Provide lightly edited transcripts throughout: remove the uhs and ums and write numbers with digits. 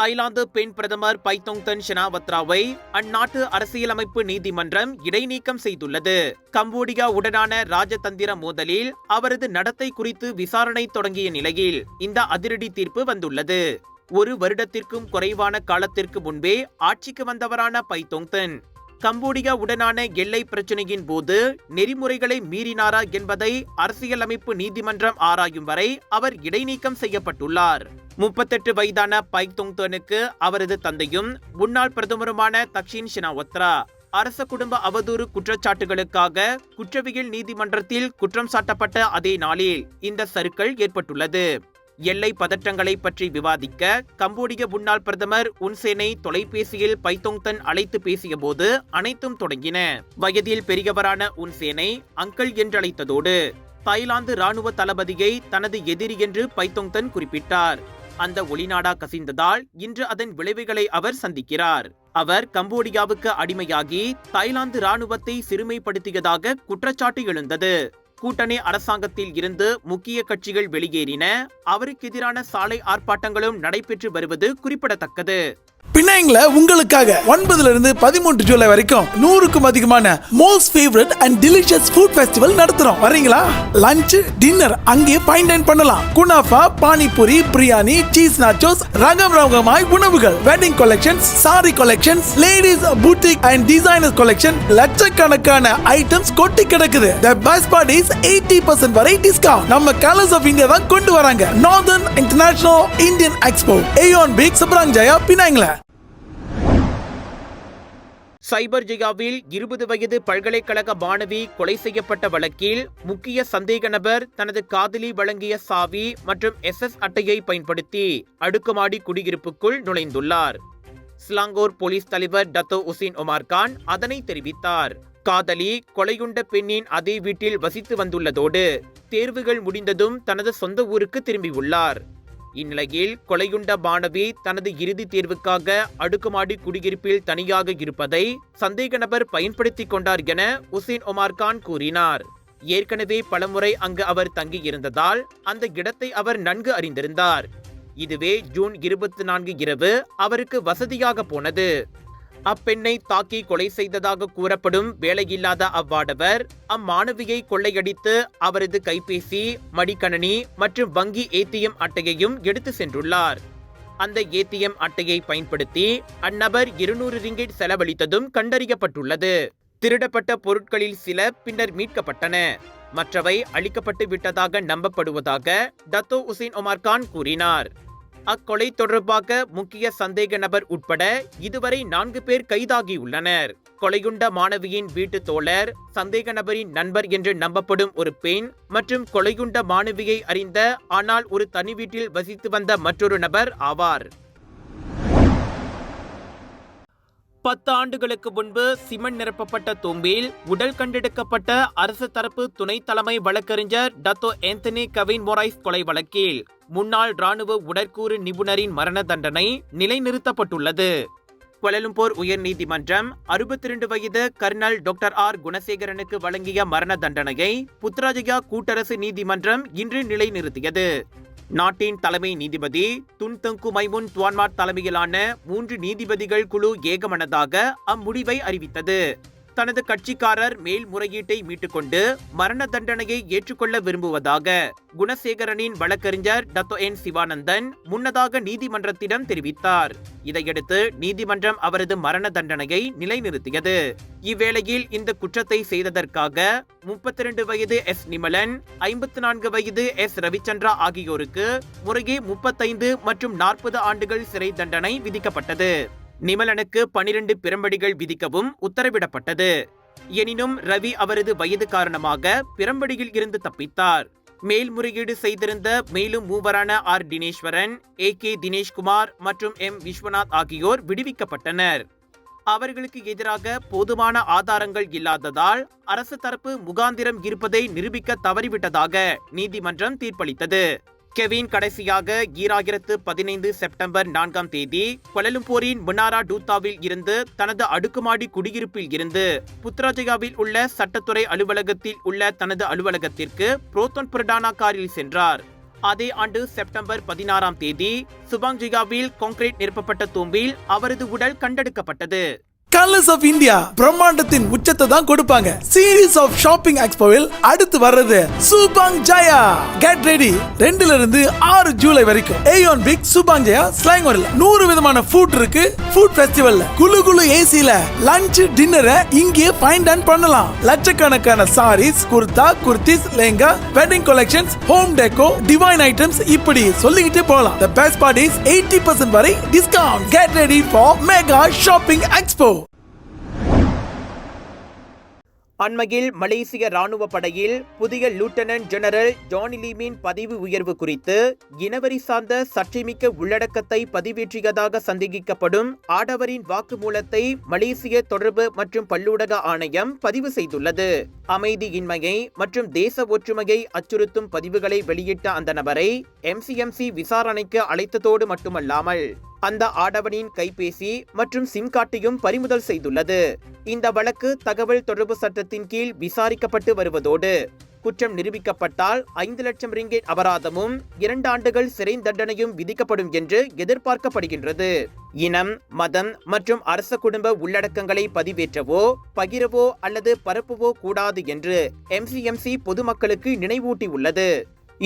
Thailand பெண் பிரதமர் பைத்தோங்தன் ஷனாவத்ராவை அந்நாட்டு அரசியலமைப்பு நீதிமன்றம் இடைநீக்கம் செய்துள்ளது. கம்போடியா உடனான ராஜதந்திர மோதலில் அவரது நடத்தை குறித்து விசாரணை தொடங்கிய நிலையில் இந்த அதிரடி தீர்ப்பு வந்துள்ளது. ஒரு வருடத்திற்கும் குறைவான காலத்திற்கு முன்பே ஆட்சிக்கு வந்தவரான பைத்தோங்தன் கம்போடியா உடனான எல்லை பிரச்சினையின் போது நெறிமுறைகளை மீறினாரா என்பதை அரசியலமைப்பு நீதிமன்றம் ஆராயும் வரை அவர் இடைநீக்கம் செய்யப்பட்டுள்ளார். 38 வயதான பைத்தோங்தனுக்கு அவரது தந்தையும் முன்னாள் பிரதமருமான தக்ஷின் ஷினாவத்ரா அரச குடும்ப அவதூறு குற்றச்சாட்டுகளுக்காக குற்றவியல் நீதிமன்றத்தில் குற்றம் சாட்டப்பட்ட அதே நாளில் இந்த சறுக்கல் ஏற்பட்டுள்ளது. எல்லை பதற்றங்களை பற்றி விவாதிக்க கம்போடிய முன்னாள் பிரதமர் உன்சேனை தொலைபேசியில் பைத்தோங்தன் அழைத்து பேசிய போது அனைத்தும் தொடங்கின. வயதில் பெரியவரான உன்சேனை அங்கிள் என்றழைத்ததோடு தாய்லாந்து ராணுவ தளபதியை தனது எதிரி என்று பைத்தோங்தன் குறிப்பிட்டார். அந்த ஒளிநாடா கசிந்ததால் இன்று அதன் விளைவுகளை அவர் சந்திக்கிறார். அவர் கம்போடியாவுக்கு அடிமையாகி தாய்லாந்து ராணுவத்தை சிறுமைப்படுத்தியதாக குற்றச்சாட்டு எழுந்தது. கூட்டணி அரசாங்கத்தில் இருந்து முக்கிய கட்சிகள் வெளியேறின. அவருக்கு எதிரான சாலை ஆர்ப்பாட்டங்களும் நடைபெற்று வருவது குறிப்பிடத்தக்கது. பினாங்ல உங்களுக்காக 9 இருந்து 13 ஜூலை வரைக்கும் 100க்கும் அதிகமான most favourite and delicious food festival நடத்துறோம். வரீங்களா? லஞ்ச் டின்னர் அங்கே ஃபைன் டைன் பண்ணலாம். Kunafa, panipuri, biryani, cheese nachos, ரகமாய் உணவுகள், wedding collections, sari collections, ladies boutique and designer collection, லட்சக்கணக்கான ஐட்டம்ஸ் கொட்டி கிடக்குது. The best part is 80% வரை டிஸ்கவுண்ட். நம்ம கலர்ஸ் ஆஃப் இந்தியா தான் கொண்டு வராங்க. Northern international Indian expo, AEON Big, Subang Jaya, பினாங்ல. சைபர் ஜெயாவில் 20 வயது பல்கலைக்கழக மாணவி கொலை செய்யப்பட்ட வழக்கில் முக்கிய சந்தேக நபர் தனது காதலி வழங்கிய சாவி மற்றும் SS அட்டையை பயன்படுத்தி அடுக்குமாடி குடியிருப்புக்குள் நுழைந்துள்ளார். ஸ்லாங்கோர் போலீஸ் தலைவர் டத்தோ உசின் ஒமார் கான் அதனை தெரிவித்தார். காதலி கொலையுண்ட பெண்ணின் அதே வீட்டில் வசித்து வந்துள்ளதோடு தேர்வுகள் முடிந்ததும் தனது சொந்த ஊருக்கு திரும்பியுள்ளார். இந்நிலையில் கொலையுண்ட மாணவி தனது இறுதி தேர்வுக்காக அடுக்குமாடி குடியிருப்பில் தனியாக இருப்பதை சந்தேக நபர் பயன்படுத்திக் கொண்டார் என உசின் ஒமார் கான் கூறினார். ஏற்கனவே பலமுறை அங்கு அவர் தங்கியிருந்ததால் அந்த இடத்தை அவர் நன்கு அறிந்திருந்தார். இதுவே ஜூன் 24 இரவு அவருக்கு வசதியாக போனது. அப்பெண்ணை தாக்கி கொலை செய்ததாக கூறப்படும் வேலையில்லாத அவ்வாடவர் அம்மாணவியை கொள்ளையடித்து அவரது கைபேசி, மடிக்கணனி மற்றும் வங்கி ATM அட்டையையும் எடுத்து சென்றுள்ளார். அந்த ATM அட்டையை பயன்படுத்தி அந்நபர் 200 ரிங்கிட் செலவழித்ததும் கண்டறியப்பட்டுள்ளது. திருடப்பட்ட பொருட்களில் சில பின்னர் மீட்கப்பட்டன. மற்றவை அளிக்கப்பட்டு விட்டதாக நம்பப்படுவதாக டத்தோ உசின் ஒமார் கான் கூறினார். அக்கொலை தொடர்பாக முக்கிய சந்தேக நபர் உட்பட இதுவரை 4 பேர் கைதாகியுள்ளனர். கொலையுண்ட மாணவியின் வீட்டு தோழர், சந்தேக நபரின் நண்பர் என்று நம்பப்படும் ஒரு பெண் மற்றும் கொலையுண்ட மாணவியை அறிந்த ஆனால் ஒரு தனி வீட்டில் வசித்து வந்த மற்றொரு நபர் ஆவார். 10 ஆண்டுகளுக்கு முன்பு சிமெண்ட் நிரப்பப்பட்ட தொம்பில் உடல் கண்டெடுக்கப்பட்ட அரசு தரப்பு துணை தலைமை வழக்கறிஞர் டத்தோ ஆந்தனி கவின் மொரைஸ் கொலை வழக்கில் முன்னாள் ராணுவ உடற்கூறு நிபுணரின் மரண தண்டனை நிலைநிறுத்தப்பட்டுள்ளது. கோலாலம்பூர் உயர்நீதிமன்றம் 62 வயது கர்னல் டாக்டர் குணசேகரனுக்கு வழங்கிய மரண தண்டனையை புத்ராஜயா கூட்டரசு நீதிமன்றம் இன்று நிலைநிறுத்தியது. நாட்டின் தலைமை நீதிபதி துன் தங்கு மைமுன் துவான்மாட் தலைமையிலான 3 நீதிபதிகள் குழு ஏகமனதாக அம்முடிவை அறிவித்தது. தனது கட்சிக்காரர் மேல்முறையீட்டை மீட்டுக்கொண்டு மரண தண்டனையை ஏற்றுக்கொள்ள விரும்புவதாக குணசேகரனின் வழக்கறிஞர் டத்தோ என் சிவானந்தன் முன்னதாக நீதிமன்றத்திடம் தெரிவித்தார். இதையடுத்து நீதிமன்றம் அவரது மரண தண்டனையை நிலைநிறுத்தியது. இவ்வேளையில் இந்த குற்றத்தை செய்ததற்காக 32 வயது S நிமலன், 54 வயது S ரவிச்சந்திரா ஆகியோருக்கு முறையே 35 மற்றும் 40 ஆண்டுகள் சிறை தண்டனை விதிக்கப்பட்டது. நிமலனுக்கு 12 பிரம்படிகள் விதிக்கவும் உத்தரவிடப்பட்டது. எனினும் ரவி அவரது வயது காரணமாக பிரம்படியில் இருந்து தப்பித்தார். மேல்முறையீடு செய்திருந்த மேலும் 3 தினேஸ்வரன், AK தினேஷ்குமார் மற்றும் M விஸ்வநாத் ஆகியோர் விடுவிக்கப்பட்டனர். அவர்களுக்கு எதிராக போதுமான ஆதாரங்கள் இல்லாததால் அரசு தரப்பு முகாந்திரம் இருப்பதை நிரூபிக்க தவறிவிட்டதாக நீதிமன்றம் தீர்ப்பளித்தது. கெவின் கடைசியாக 2015 செப்டம்பர் 4ஆம் தேதி கோலாலம்பூரின் முனாரா டூத்தாவில் இருந்து தனது அடுக்குமாடி குடியிருப்பில் இருந்து புத்ராஜயாவில் உள்ள சட்டத்துறை அலுவலகத்தில் உள்ள தனது அலுவலகத்திற்கு புரோத்தோன் பிரடானா காரில் சென்றார். அதே ஆண்டு செப்டம்பர் 16ஆம் தேதி சுபாங்ஜியாவில் கான்கிரீட் நிரப்பப்பட்ட தூம்பில் அவரது உடல் கண்டெடுக்கப்பட்டது. கலர்ஸ் ஆஃப் இந்தியா பிரம்மாண்டத்தின் உச்சத்தை தான் கொடுப்பாங்க. சீரீஸ் ஆஃப் ஷாப்பிங் எக்ஸ்போவில் அடுத்து வர்றது சுபாங் ஜயா. கெட் ரெடி 2 ல இருந்து 6 ஜூலை வரைக்கும் ஏயோன் பிக் சுபாங் ஜயா ஸ்லாங்கோரில் 100 விதமான ஃபுட் இருக்கு. ஃபுட் ஃபெஸ்டிவல்ல குளு குளு ஏசில லஞ்ச் டின்னரை இங்கே ஃபைண்ட் அண்ட் பண்ணலாம். லட்சக்கணக்கான saris, kurta, kurtis, lehenga, wedding collections, home decor, divine items, இப்படி சொல்லிக்கிட்டே போகலாம். The best part is 80% வரை discount. Get ready for mega shopping expo. அண்மையில் மலேசிய ராணுவ படையில் புதிய லூட்டனன்ட் ஜெனரல் ஜானி லீமின் பதவி உயர்வு குறித்து இனவரி சார்ந்த சர்ச்சைமிக்க உள்ளடக்கத்தை பதிவேற்றியதாக சந்தேகிக்கப்படும் ஆடவரின் வாக்குமூலத்தை மலேசிய தொடர்பு மற்றும் பல்லூடக ஆணையம் பதிவு செய்துள்ளது. அமைதியின்மையை மற்றும் தேச ஒற்றுமையை அச்சுறுத்தும் பதிவுகளை வெளியிட்ட அந்த நபரை MCMC விசாரணைக்கு அழைத்ததோடு மட்டுமல்லாமல் அந்த ஆடவனின் கைபேசி மற்றும் சிம் கார்டையும் பறிமுதல் செய்துள்ளது. இந்த வழக்கு தகவல் தொடர்பு சட்டத்தின் கீழ் விசாரிக்கப்பட்டு வருவதோடு குற்றம் நிரூபிக்கப்பட்டால் 5 லட்சம் ரிங்கெட் அபராதமும் 2 ஆண்டுகள் சிறை தண்டனையும் விதிக்கப்படும் என்று எதிர்பார்க்கப்படுகின்றது. இனம், மதம் மற்றும் அரச குடும்ப உள்ளடக்கங்களை பதிவேற்றவோ, பகிரவோ அல்லது பரப்பவோ கூடாது என்று MCMC பொதுமக்களுக்கு நினைவூட்டியுள்ளது.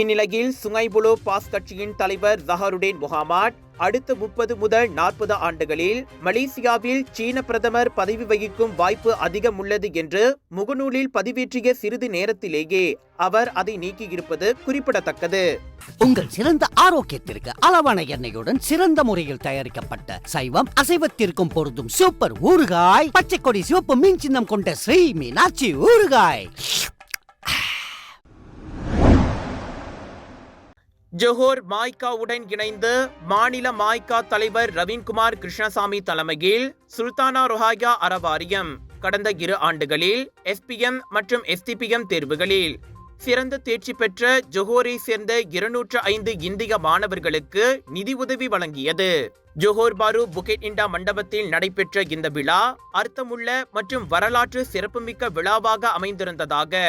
இந்நிலையில் சுங்கை புலோ பாஸ் கட்சியின் தலைவர் ஜஹருடீன் முஹம்மட் அடுத்த 30 முதல் 40 ஆண்டுகளில் மலேசியாவில் சீன பிரதமர் பதவி வகிக்கும் வாய்ப்பு அதிகம் உள்ளது என்று முகநூலில் பதிவேற்றிய சிறிது நேரத்திலேயே அவர் அதை நீக்கியிருப்பது குறிப்பிடத்தக்கது. உங்கள் சிறந்த ஆரோக்கியத்திற்கு அளவான எண்ணெயுடன் சிறந்த முறையில் தயாரிக்கப்பட்ட சைவம் அசைவத்திற்கும் பொருந்தும் சூப்பர் ஊறுகாய், பச்சை கொடி சிவப்பு மீன் சின்னம் கொண்ட ஸ்ரீ மீனாட்சி ஊறுகாய். ஜோஹர் மாய்காவுடன் இணைந்து மாநில மாய்கா தலைவர் ரவீன்குமார் கிருஷ்ணசாமி தலைமையில் சுல்தானா ரொஹாயா அறவாரியம் கடந்த 2 ஆண்டுகளில் SPM மற்றும் STPM தேர்வுகளில் சிறந்த தேர்ச்சி பெற்ற ஜோஹரை சேர்ந்த 205 இந்திய மாணவர்களுக்கு நிதி உதவி வழங்கியது. ஜோஹர் பாரு புகேட் இண்டா மண்டபத்தில் நடைபெற்ற இந்த விழா அர்த்தமுள்ள மற்றும் வரலாற்று சிறப்புமிக்க விழாவாக அமைந்திருந்ததாக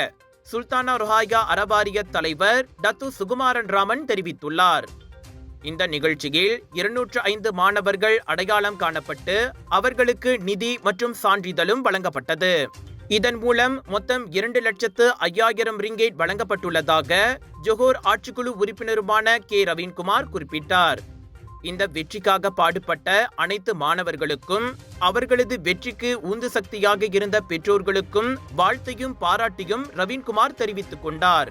சுல்தானா ரொஹாயா அறவாரிய தலைவர் டத்து சுகுமாரன் ராமன் தெரிவித்துள்ளார். இந்த நிகழ்ச்சியில் 205 மாணவர்கள் அடையாளம் காணப்பட்டு அவர்களுக்கு நிதி மற்றும் சான்றிதழும் வழங்கப்பட்டது. இதன் மூலம் மொத்தம் 2,05,000 ரிங்கெட் வழங்கப்பட்டுள்ளதாக ஜோஹர் ஆட்சிக்குழு உறுப்பினருமான K. ரவீன்குமார் குறிப்பிட்டார். இந்த வெற்றிக்காக பாடுபட்ட அனைத்து மாணவர்களுக்கும் அவர்களது வெற்றிக்கு உந்து சக்தியாக இருந்த பெற்றோர்களுக்கும் வாழ்த்தையும் பாராட்டியும் ரவீன்குமார் தெரிவித்துக் கொண்டார்.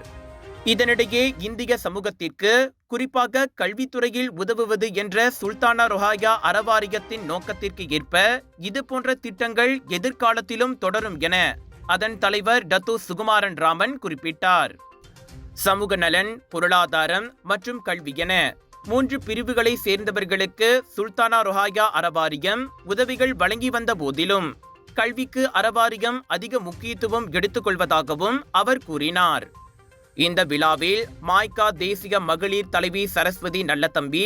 இதனிடையே இந்திய சமூகத்திற்கு குறிப்பாக கல்வித்துறையில் உதவுவது என்ற சுல்தானா ரொஹாயா அறவாரியத்தின் நோக்கத்திற்கு ஏற்ப இது போன்ற திட்டங்கள் எதிர்காலத்திலும் தொடரும் என அதன் தலைவர் டத்து சுகுமாரன் ராமன் குறிப்பிட்டார். சமூக நலன், பொருளாதாரம் மற்றும் கல்வி என 3 பிரிவுகளை சேர்ந்தவர்களுக்கு சுல்தானா ரொஹாயா அறவாரியம் உதவிகள் வழங்கி வந்த போதிலும் கல்விக்கு அறவாரியம் அதிக முக்கியத்துவம் எடுத்துக்கொள்வதாகவும் அவர் கூறினார். இந்த விழாவில் மாய்கா தேசிய மகளிர் தலைவி சரஸ்வதி நல்லதம்பி,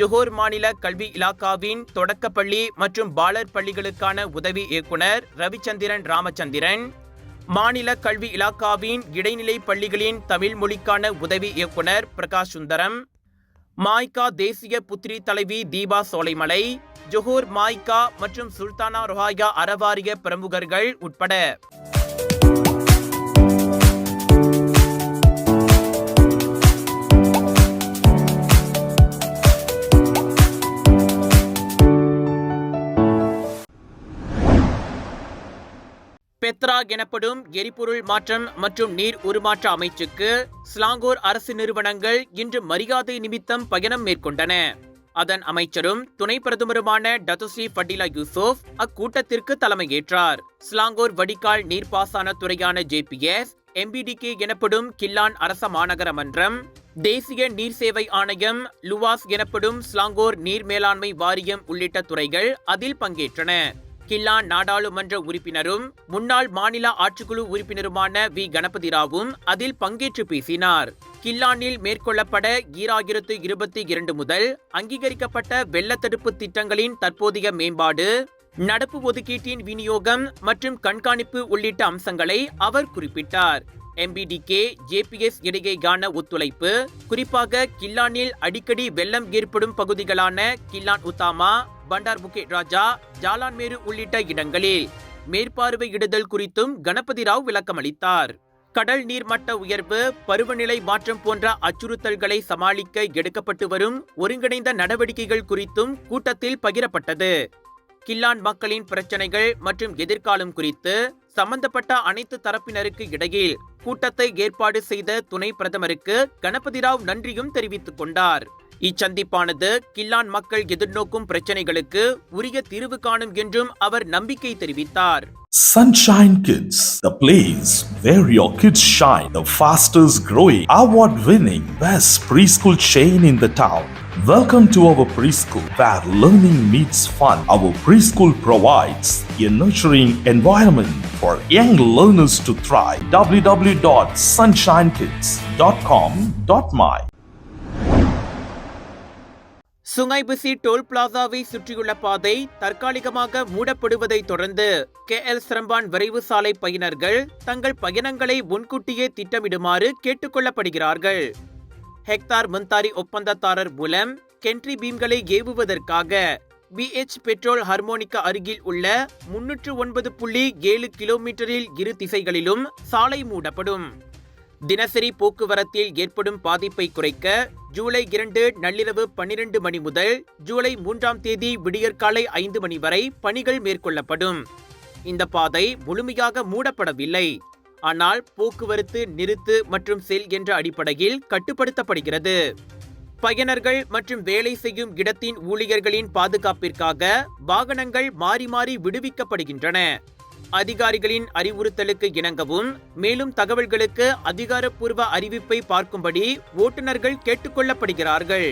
ஜோஹர் மாநில கல்வி இலாக்காவின் தொடக்கப்பள்ளி மற்றும் பாலர் பள்ளிகளுக்கான உதவி இயக்குனர் ரவிச்சந்திரன் ராமச்சந்திரன், மாநில கல்வி இலாக்காவின் இடைநிலை பள்ளிகளின் தமிழ் மொழிக்கான உதவி இயக்குனர் பிரகாஷ் சுந்தரம், மாய்கா தேசிய புத்ரி தலைவி தீபா சோலைமலை, ஜோஹர் மாய்கா மற்றும் சுல்தானா ரொஹாயா அறவாரிய பிரமுகர்கள் உட்பட பெத்ரா எனப்படும் எரிபொருள் மாற்றம் மற்றும் நீர் உருமாற்ற அமைச்சுக்கு ஸ்லாங்கூர் அரசு நிறுவனங்கள் இன்று மரியாதை நிமித்தம் பயணம் மேற்கொண்டன. அதன் அமைச்சரும் துணை பிரதமருமான டத்துஸ்ரீ ஃபடிலா யூசுப் அக்கூட்டத்திற்கு தலைமையேற்றார். ஸ்லாங்கூர் வடிகால் நீர்ப்பாசன துறையான JPS, MBDK எனப்படும் கில்லான் அரச மாநகர மன்றம், தேசிய நீர் சேவை ஆணையம், லுவாஸ் எனப்படும் ஸ்லாங்கூர் நீர் மேலாண்மை வாரியம் உள்ளிட்ட துறைகள் அதில் பங்கேற்றன. கில்லான் நாடாளுமன்ற உறுப்பினரும் முன்னாள் மாநில ஆட்சிக்குழு உறுப்பினருமான V. கணபதி ராவும் அதில் பங்கேற்று பேசினார். கில்லானில் மேற்கொள்ளப்பட 2022 முதல் அங்கீகரிக்கப்பட்ட வெள்ளத்தடுப்பு திட்டங்களின் தற்போதைய மேம்பாடு, நடப்பு ஒதுக்கீட்டின் விநியோகம் மற்றும் கண்காணிப்பு உள்ளிட்ட அம்சங்களை அவர் குறிப்பிட்டார். MBDK JPS இடையேயான ஒத்துழைப்பு குறிப்பாக கில்லானில் அடிக்கடி வெள்ளம் ஏற்படும் பகுதிகளான கில்லான் உத்தாமா, பண்டார் புக்கெட் ராஜா, ஜாலான்மேரு உள்ளிட்ட இடங்களில் மேற்பார்வையிடுதல் குறித்தும் கணபதி ராவ் விளக்கமளித்தார். கடல் நீர் மட்ட உயர்வு, பருவநிலை மாற்றம் போன்ற அச்சுறுத்தல்களை சமாளிக்க எடுக்கப்பட்டு வரும் ஒருங்கிணைந்த நடவடிக்கைகள் குறித்தும் கூட்டத்தில் பகிரப்பட்டது. கில்லான் மக்களின் பிரச்சனைகள் மற்றும் எதிர்காலம் குறித்து சம்பந்தப்பட்ட அனைத்து தரப்பினருக்கு இடையில் கூட்டத்தை ஏற்பாடு செய்த துணை பிரதமருக்கு கணபதி ராவ் நன்றியும் தெரிவித்துக் கொண்டார். இச்சந்திப்பானது கில்லான் மக்கள் எதிர்நோக்கும் பிரச்சனைகளுக்கு உரிய தீர்வு காணும் என்றும் அவர் நம்பிக்கை தெரிவித்தார். Sunshine Kids, the place where your kids shine, the fastest growing, award-winning, best preschool chain in the town. Welcome to our preschool where learning meets fun. Our preschool provides a nurturing environment for young learners to thrive. www.sunshinekids.com.my Sungai Besi toll பிளாசாவை சுற்றியுள்ள பாதை தற்காலிகமாக மூடப்படுவதை தொடர்ந்து KL Seremban விரைவு சாலை பயனர்கள் தங்கள் பயணங்களை முன்கூட்டியே திட்டமிடுமாறு கேட்டுக்கொள்ளப்படுகிறார்கள். ஹெக்தார் மந்தாரி ஒப்பந்ததாரர் மூலம் கென்ட்ரி பீம்களை ஏவுவதற்காக BH பெட்ரோல் ஹார்மோனிகா அருகில் உள்ள 309.7 கிலோமீட்டரில் இரு திசைகளிலும் சாலை மூடப்படும். தினசரி போக்குவரத்தில் ஏற்படும் பாதிப்பை குறைக்க ஜூலை 2 நள்ளிரவு 12 மணி முதல் ஜூலை 3 விடியற்காலை 5 மணி வரை பணிகள் மேற்கொள்ளப்படும். இந்த பாதை முழுமையாக மூடப்படவில்லை, ஆனால் போக்குவரத்து நிறுத்து மற்றும் செல் என்ற அடிப்படையில் கட்டுப்படுத்தப்படுகிறது. பயனர்கள் மற்றும் வேலை செய்யும் இடத்தின் ஊழியர்களின் பாதுகாப்பிற்காக வாகனங்கள் மாறி மாறி விடுவிக்கப்படுகின்றன. அதிகாரிகளின் அறிவுறுத்தலுக்கு இணங்கவும் மேலும் தகவல்களுக்கு அதிகாரப்பூர்வ அறிவிப்பை பார்க்கும்படி ஓட்டுநர்கள் கேட்டுக்கொள்ளப்படுகிறார்கள்.